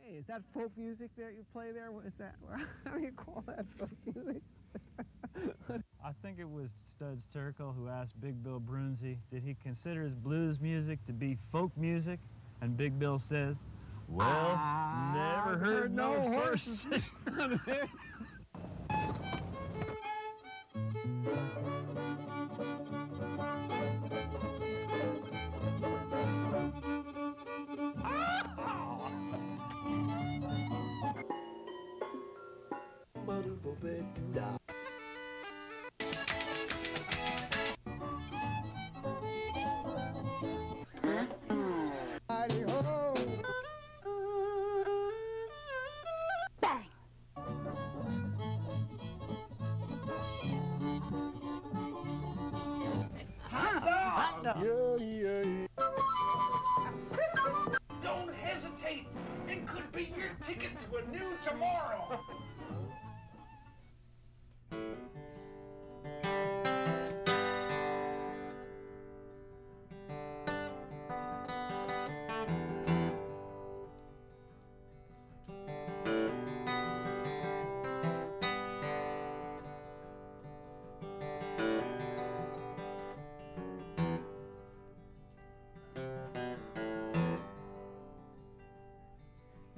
Hey, is that folk music that you play there? What is that? How do you call that folk music? I think it was Studs Terkel who asked Big Bill Brunzi, did he consider his blues music to be folk music? And Big Bill says, well, never heard no horse. Don't hesitate. It could be your ticket to a new tomorrow.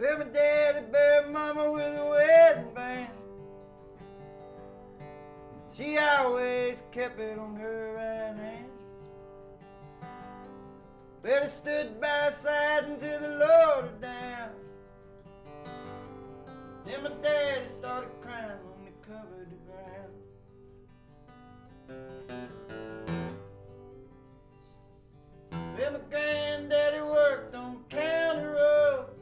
Well, my daddy buried mama with a wedding band. She always kept it on her right hand. Well, he stood by her side until the loaded down. Then my daddy started crying when they covered the ground. Well, my granddaddy worked on county roads.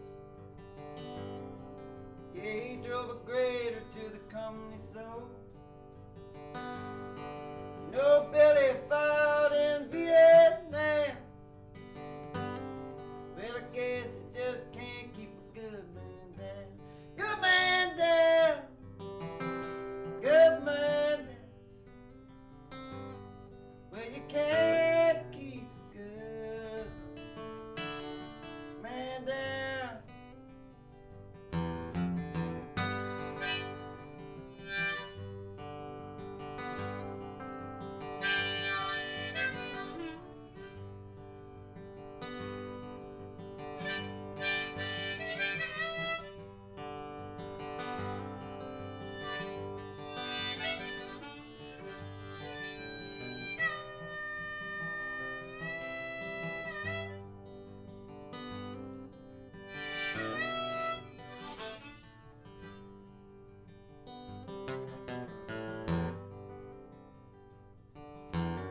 Yeah, he drove a grader to the company sold. No, Billy fought in Vietnam. Well, I guess he just can't keep a good man down. Good man down. Good man down. Well, you can't keep a good man down.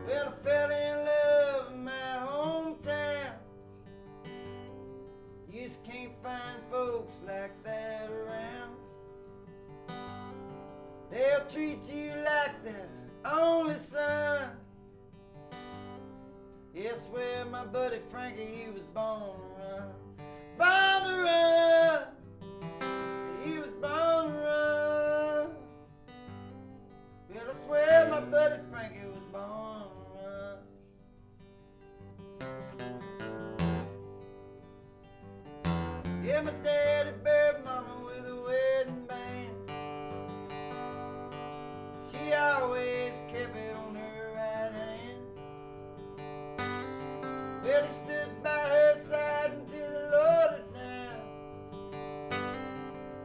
Well, I fell in love in my hometown. You just can't find folks like that around. They'll treat you like the only son. Yeah, I swear my buddy Frankie, he was born to run. Born to run. He was born to run. Well, I swear my buddy Frankie was born to run. Yeah, my daddy buried mama with a wedding band. She always kept it on her right hand. Well, he stood by her side until the loaded down.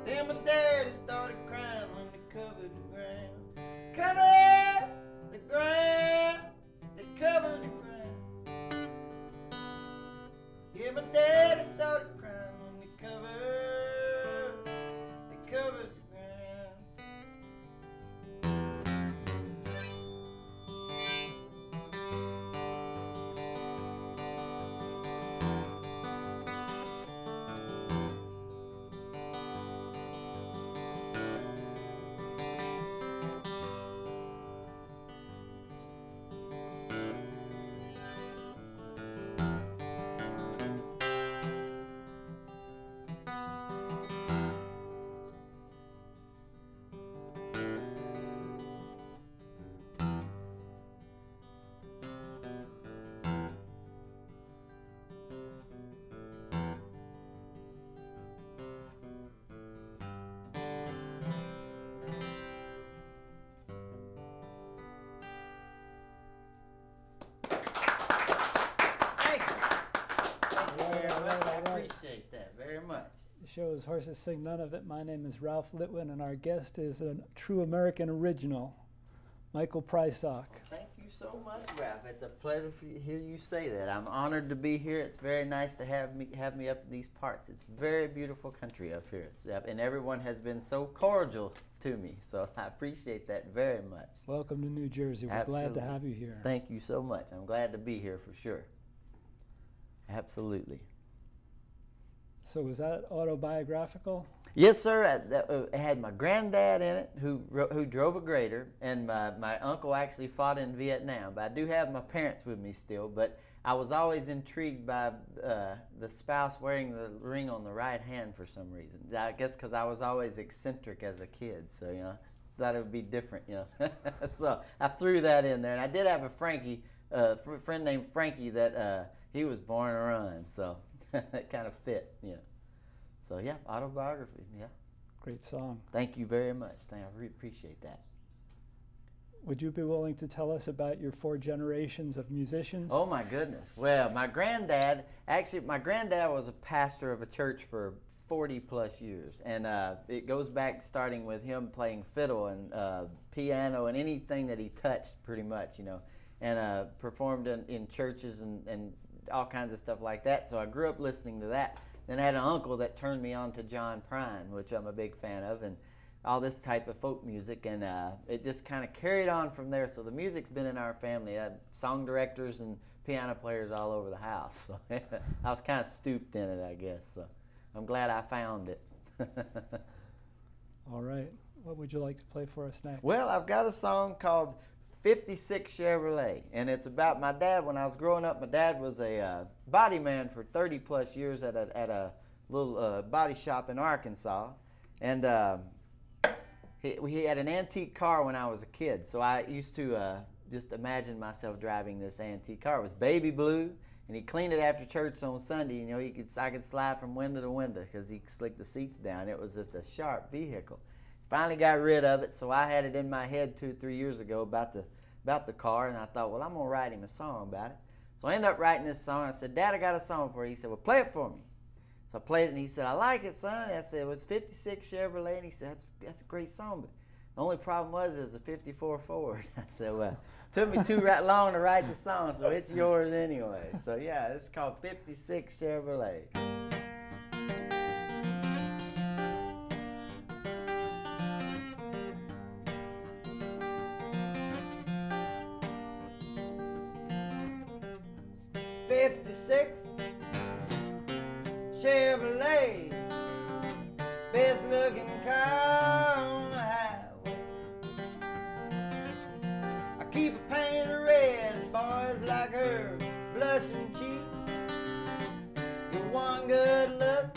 Then my daddy started crying when they covered the ground. Cover the ground. They covered the ground. Yeah, my daddy started crying when they covered appreciate that very much. The show is Horses Sing None of It. My name is Ralph Litwin, and our guest is a true American original, Michael Prysock. Thank you so much, Ralph. It's a pleasure to hear you say that. I'm honored to be here. It's very nice to have me up in these parts. It's very beautiful country up here, and everyone has been so cordial to me. So I appreciate that very much. Welcome to New Jersey. We're glad to have you here. Thank you so much. I'm glad to be here for sure. Absolutely. So was that autobiographical? Yes, sir. It had my granddad in it, who drove a grader, and my uncle actually fought in Vietnam. But I do have my parents with me still. But I was always intrigued by the spouse wearing the ring on the right hand for some reason. I guess because I was always eccentric as a kid, so thought it would be different, So I threw that in there, and I did have a friend named Frankie that he was born to run, so it kind of fit, So yeah, autobiography, yeah. Great song. Thank you very much. I really appreciate that. Would you be willing to tell us about your 4 generations of musicians? Oh my goodness. Well, my granddad was a pastor of a church for 40 plus years, and it goes back starting with him playing fiddle and piano and anything that he touched pretty much, and performed in churches and all kinds of stuff like that. So I grew up listening to that. Then I had an uncle that turned me on to John Prine, which I'm a big fan of, and all this type of folk music, and it just kind of carried on from there. So the music's been in our family. I had song directors and piano players all over the house. So I was kind of stooped in it, I guess. So I'm glad I found it. All right. What would you like to play for us next? Well, I've got a song called 56 Chevrolet, and it's about my dad. When I was growing up, my dad was a body man for 30 plus years at a little body shop in Arkansas, and he had an antique car when I was a kid, so I used to just imagine myself driving this antique car. It was baby blue, and he cleaned it after church on Sunday. I could slide from window to window because he slicked the seats down. It was just a sharp vehicle. Finally got rid of it, so I had it in my head 2 or 3 years ago about the car, and I thought, well, I'm going to write him a song about it. So I ended up writing this song. I said, Dad, I got a song for you. He said, well, play it for me. So I played it, and he said, I like it, son. I said, it was 56 Chevrolet, and he said, that's a great song, but the only problem was it was a 54 Ford. I said, well, it took me too long to write the song, so it's yours anyway. So yeah, it's called 56 Chevrolet. '56 Chevrolet, best looking car on the highway. I keep a painted red, boys like her blushing cheek. You're one good look,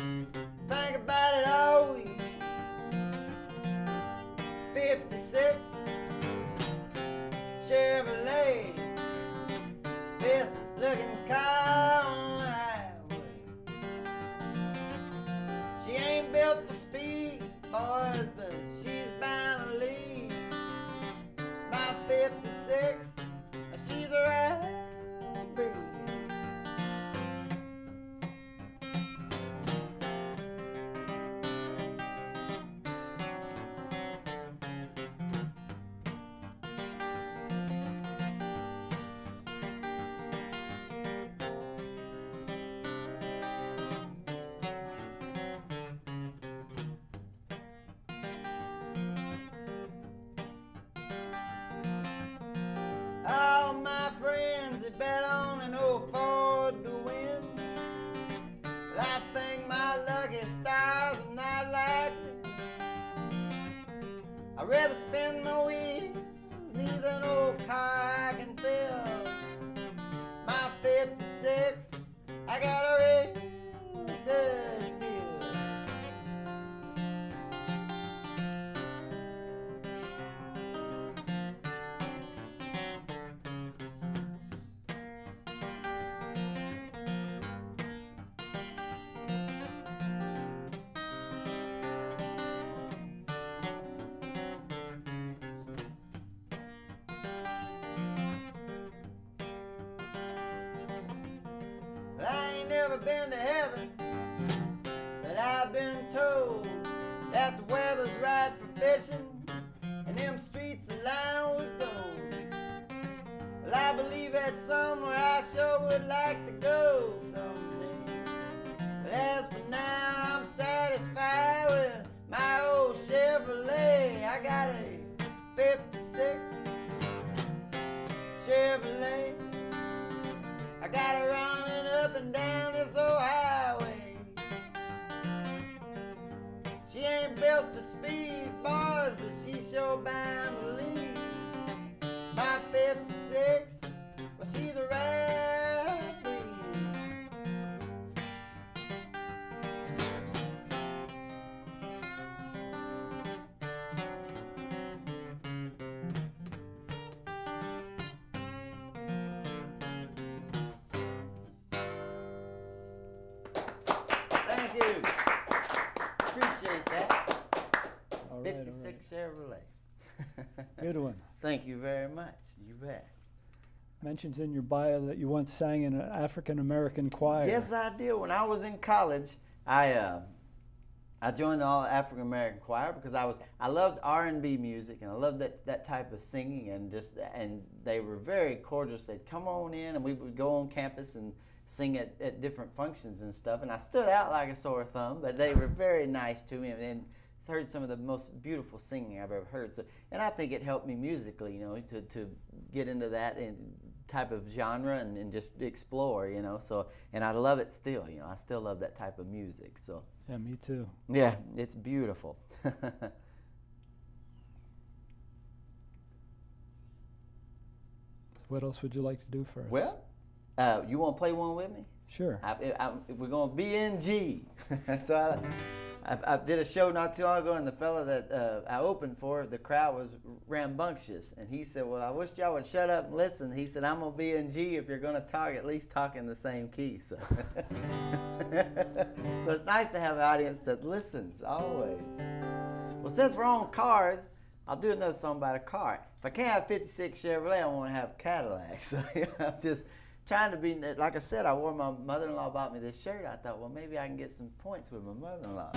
think about it all week. 56 Chevrolet, best looking car on the highway. She ain't built for speed, boys, but she's bound to lead. My 56, she's a right breed. All my friends, they bet on an old Ford to win. But I think my lucky stars are not like this. I'd rather spin my wheels, neath an old car I can fill. My 56, I got a real good deal. I ain't never been to heaven, I've been told that the weather's right for fishing, and them streets are lined with gold. Well, I believe that's somewhere I sure would like to go someday. But as for now, I'm satisfied with my old Chevrolet. I got a 56 Chevrolet. I got her running up and down this old highway. She ain't built for speed, boys, but she sure bound to lead. My 56, well, she's the right breed. Thank you. Appreciate that. All right, 56 Chevrolet. Good one. Thank you very much. You bet. Mentions in your bio that you once sang in an African American choir. Yes, I did. When I was in college, I joined the All African American Choir because I loved R&B music, and I loved that type of singing, and they were very cordial. Said, "Come on in," and we would go on campus and sing at different functions and stuff. And I stood out like a sore thumb, but they were very nice to me, and heard some of the most beautiful singing I've ever heard. So, and I think it helped me musically, to get into that and type of genre and just explore, So, and I love it still, I still love that type of music. So. Yeah, me too. Yeah, it's beautiful. What else would you like to do for us? Well, you want to play one with me? Sure. We're going to be in G. So I did a show not too long ago, and the fella that I opened for, the crowd was rambunctious. And he said, "Well, I wish y'all would shut up and listen." He said, "I'm going to be in G. If you're going to talk, at least talk in the same key." So, so it's nice to have an audience that listens always. Well, since we're on cars, I'll do another song about a car. If I can't have 56 Chevrolet, I want to have Cadillac. So I'm just trying to be, like I said, my mother-in-law bought me this shirt. I thought, well, maybe I can get some points with my mother-in-law.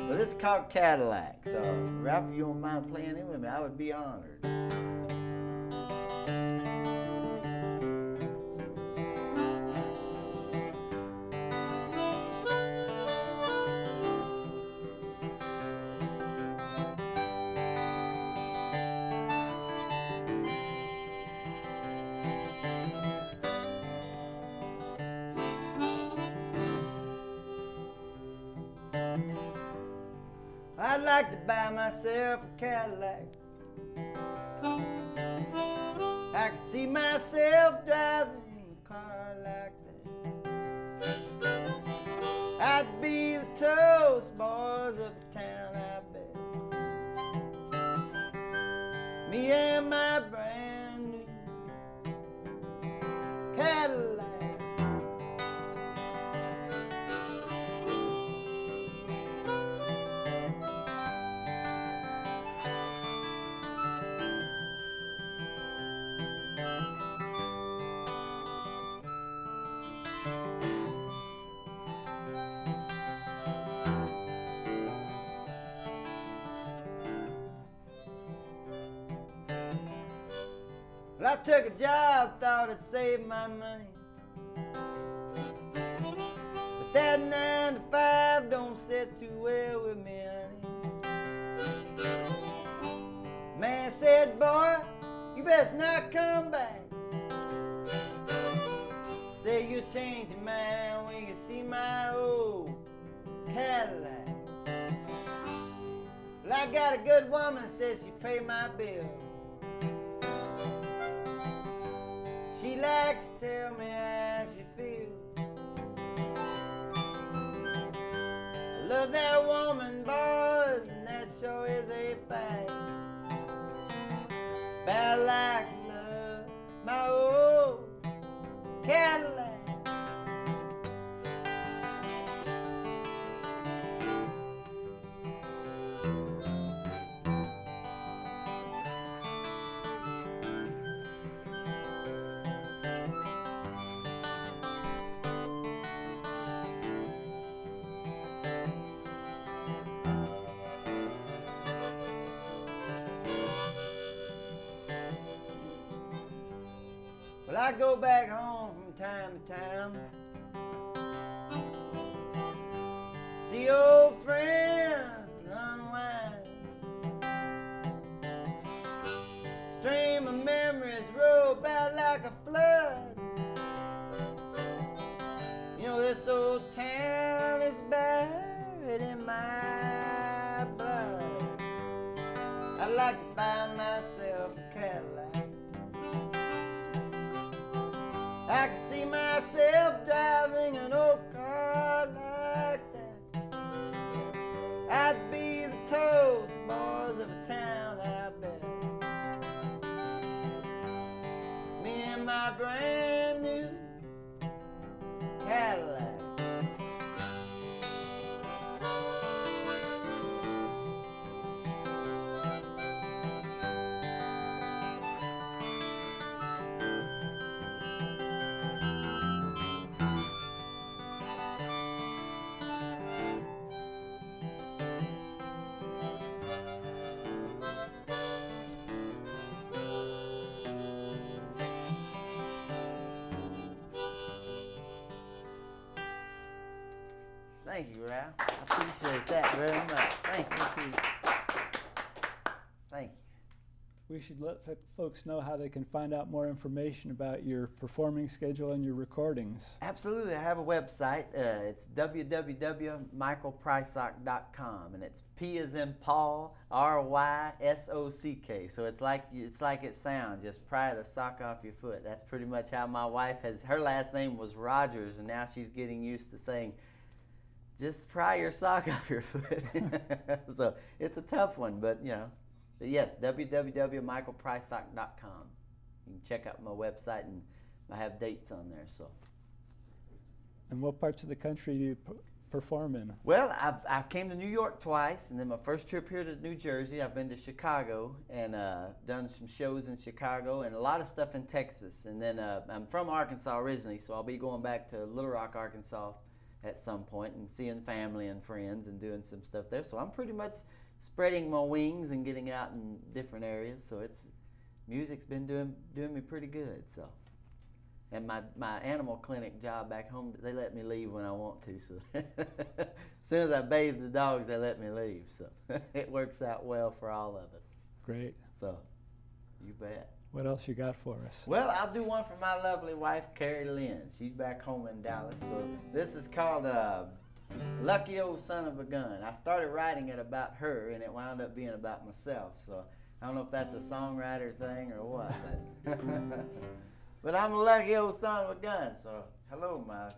Well, this is called Cadillac. So, Ralph, if you don't mind playing it with me, I would be honored. I'd like to buy myself a Cadillac. I can see myself driving a car like that. I'd be the toast boys of the town, I bet. Me and my brand new Cadillac. Well, I took a job, thought it'd save my money. But that 9 to 5 don't sit too well with me, honey. Man said, "Boy, you best not come back. Say you'll change your mind when you see my old Cadillac." Well, I got a good woman, says she pay my bills. She likes to tell me how she feels. I love that woman, boys, and that sure is a fact. But I like to love my old Cadillac. I go back home from time to time, see old friends unwind. Stream of memories roll back like a flood. You know, this old town is buried in my blood. I'd like to buy myself a Cadillac. I can see myself driving an old car like that. I'd be the toast boys of a town, I bet. Me and my brand new Cadillac. Thank you, Ralph. I appreciate that very much. Thank you. Thank you. We should let folks know how they can find out more information about your performing schedule and your recordings. Absolutely. I have a website. It's www.michaelprysock.com, and it's P as in Paul, R-Y-S-O-C-K. So it's like it sounds. Just pry the sock off your foot. That's pretty much how my wife has. Her last name was Rogers, and now she's getting used to saying, just pry your sock off your foot. So it's a tough one, but you know. But yes, www.michaelprysock.com. You can check out my website, and I have dates on there. So. And what parts of the country do you perform in? Well, I came to New York twice, and then my first trip here to New Jersey. I've been to Chicago and done some shows in Chicago and a lot of stuff in Texas. And then I'm from Arkansas originally, so I'll be going back to Little Rock, Arkansas at some point and seeing family and friends and doing some stuff there. So I'm pretty much spreading my wings and getting out in different areas. So music's been doing me pretty good. So, and my animal clinic job back home, they let me leave when I want to. So as soon as I bathe the dogs, they let me leave. So it works out well for all of us. Great. So you bet. What else you got for us? Well, I'll do one for my lovely wife, Carrie Lynn. She's back home in Dallas. So this is called Lucky Old Son of a Gun. I started writing it about her, and it wound up being about myself. So I don't know if that's a songwriter thing or what. But I'm a lucky old son of a gun. So hello, my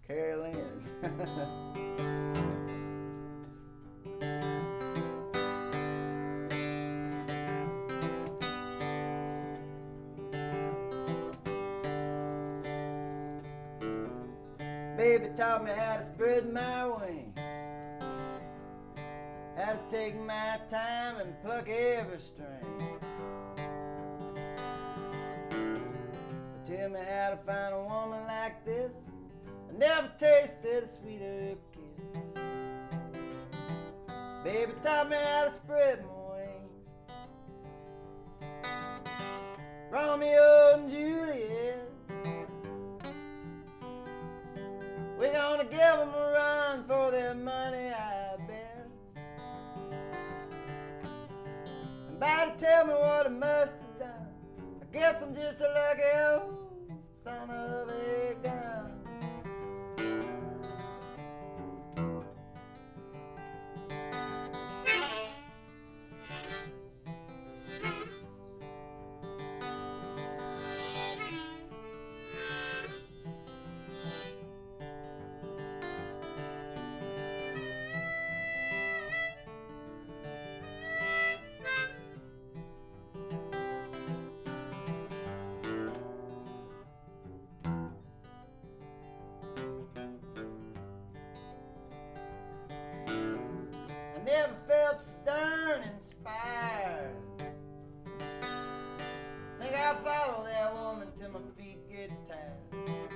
Carrie Lynn. Baby taught me how to spread my wings, how to take my time and pluck every string. Tell me how to find a woman like this. I never tasted a sweeter kiss. Baby taught me how to spread my wings. Romeo and Juliet, we're gonna give them a run for their money, I bet. Somebody tell me what I must have done. I guess I'm just a lucky old son of a gun. Never felt so darn inspired. Think I'll follow that woman till my feet get tired.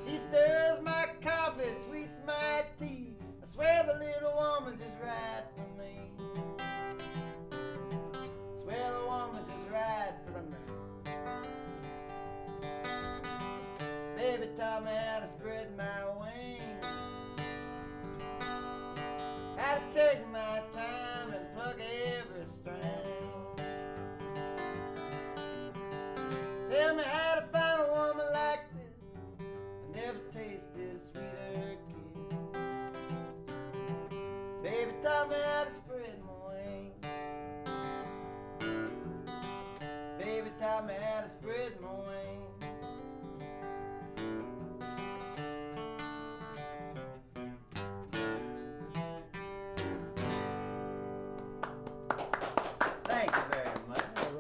She stirs my coffee, sweets my tea. I swear the little woman's just right for me. I swear the woman's just right for me. taught me how to spread my wings. How to take my time and pluck every string. Tell me how to find a woman like this. I never tasted a sweeter kiss. Baby taught me how to spread my wings. Baby taught me how to spread my wings. Thank you very much. All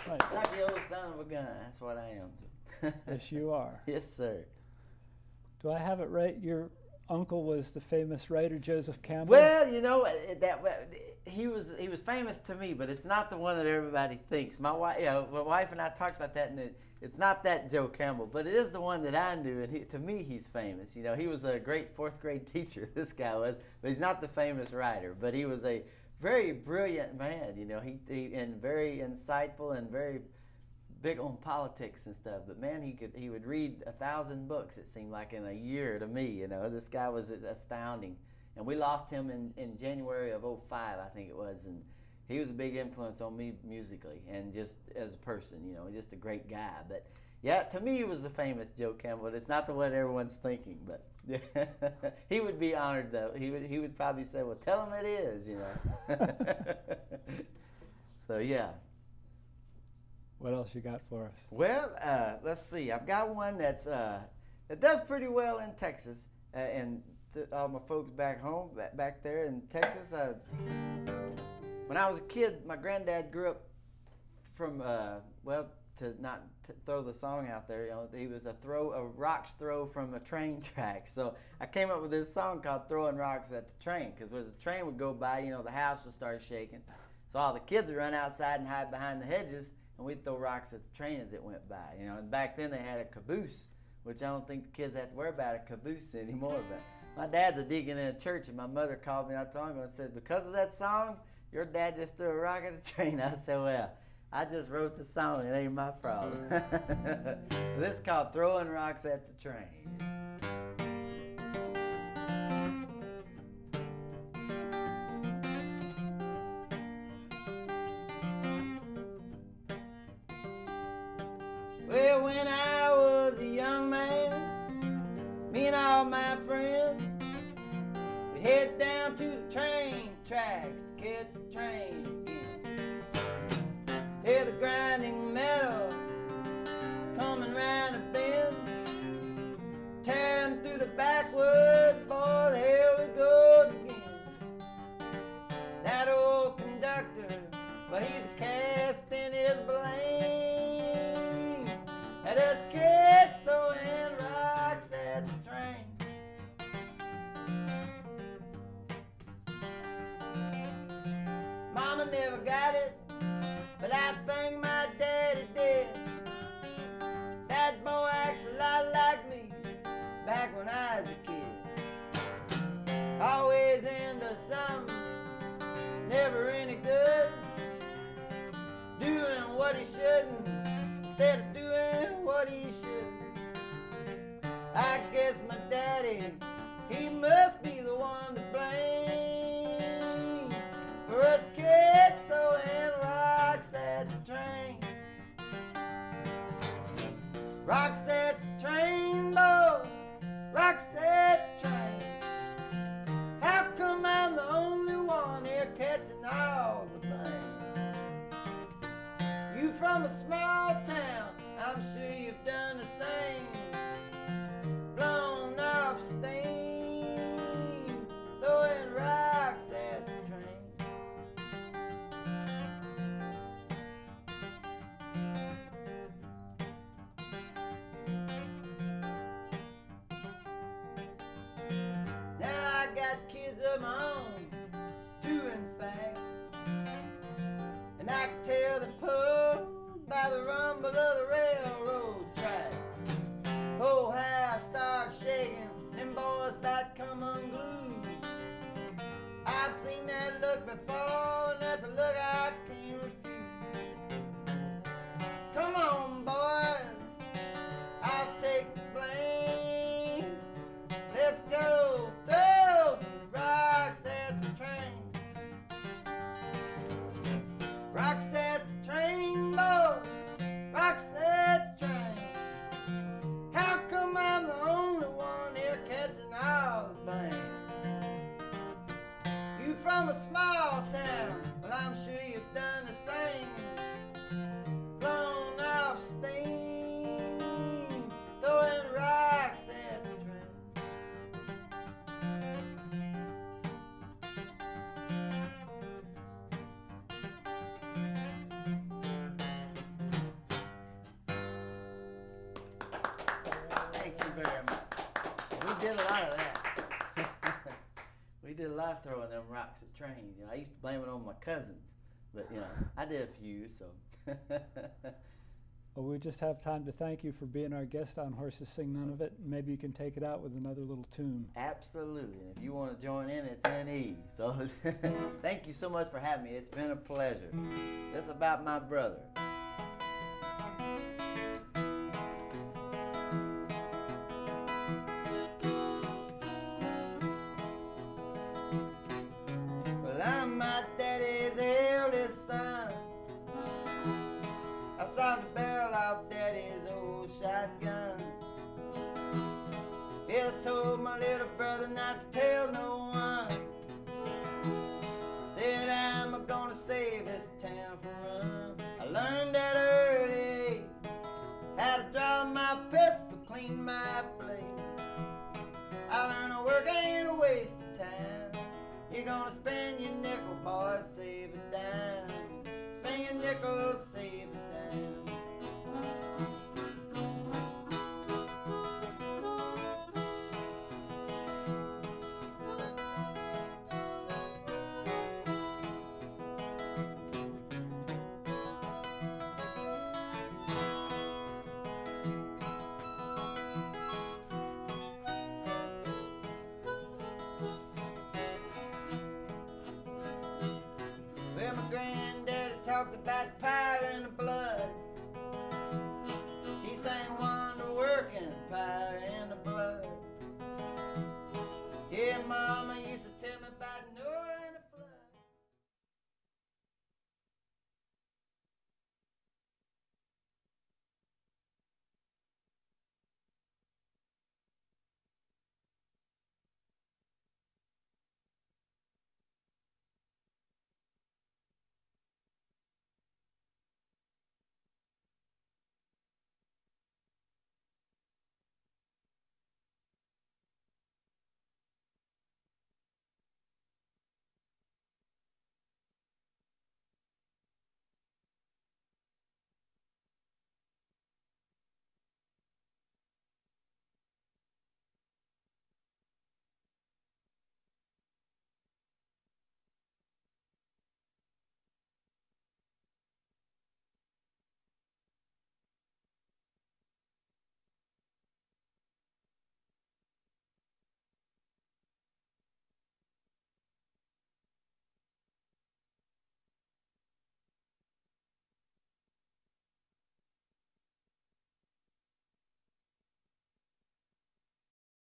right. Like the old son of a gun. That's what I am. Yes, you are. Yes, sir. Do I have it right? Your uncle was the famous writer Joseph Campbell? Well, you know he was famous to me, but it's not the one that everybody thinks. My wife, my wife and I talked about that, and it's not that Joe Campbell, but it is the one that I knew, and to me, he's famous. You know, he was a great fourth grade teacher. This guy was, but he's not the famous writer. But he was a very brilliant man. You know, he and very insightful and very big on politics and stuff. But man, he would read 1,000 books, it seemed like, in a year to me. You know, this guy was astounding. And we lost him in January of '05, I think it was, and he was a big influence on me musically and just as a person, you know, just a great guy. But yeah, to me he was the famous Joe Campbell. It's not the one everyone's thinking, but he would be honored though. He would probably say, well, tell him it is, you know. So yeah. What else you got for us? Well, let's see. I've got one that does pretty well in Texas, and to all my folks back home, back there in Texas. When I was a kid, my granddad grew up from to not throw the song out there. You know, he was a rocks throw from a train track. So I came up with this song called "Throwing Rocks at the Train," because as the train would go by, you know, the house would start shaking. So all the kids would run outside and hide behind the hedges, and we'd throw rocks at the train as it went by. You know, and back then they had a caboose, which I don't think the kids have to worry about a caboose anymore. But my dad's a deacon in a church, and my mother called me not too long ago and said, because of that song, your dad just threw a rock at the train. I said, well, I just wrote the song. It ain't my problem. This is called "Throwing Rocks at the Train." Well, when I was a young man, me and all my friends, we head down to the train tracks to catch the train again. Hear the grinding metal coming round a bend, tearing through the backwoods, boy, here we go again. That old conductor, well, he's casting his blame at us kids throwing rocks at the train. Mama never got it, but I think my daddy did. That boy acts a lot like me back when I was a kid. Always into something, never any good. Doing what he shouldn't instead of doing what he should. I guess my daddy, he must be the one to blame for us kids throwing rocks at the train. Rocks at the train, boy, rocks at the train. How come I'm the only one here catching all the blame? You from a small town, I'm sure you've done the same. Blown off steam, throwing rocks at the train. Now I got kids of my own, too, in fact. And I can tell the pulled by the rumble of the railroad track. Oh, how I start shaking, them boys about to come unglued. I've seen that look before, and that's a look I can't refuse. Come on, boys, I'll take the blame. from a small town. Well, I'm sure you've done the same. Blown off steam, throwing rocks at the train. Thank you very much. We did a lot of that. We did a lot of throwing them rocks at trains. You know, I used to blame it on my cousins, but you know, I did a few, so. Well, we just have time to thank you for being our guest on Horses Sing None of It. Maybe you can take it out with another little tune. Absolutely. And if you want to join in, it's in E. So thank you so much for having me. It's been a pleasure. It's about my brother. Well, I'm my daddy's eldest son. I saw the barrel off daddy's old shotgun. Bill told my little brother not to tell no one. Said I'm gonna save this town from run. I learned that early how to draw my pistol, clean my blade. I learned that work ain't a waste of time. You're gonna spend your nickel, boy, save a dime. Spend your nickel, save a dime. Well, my granddaddy talked about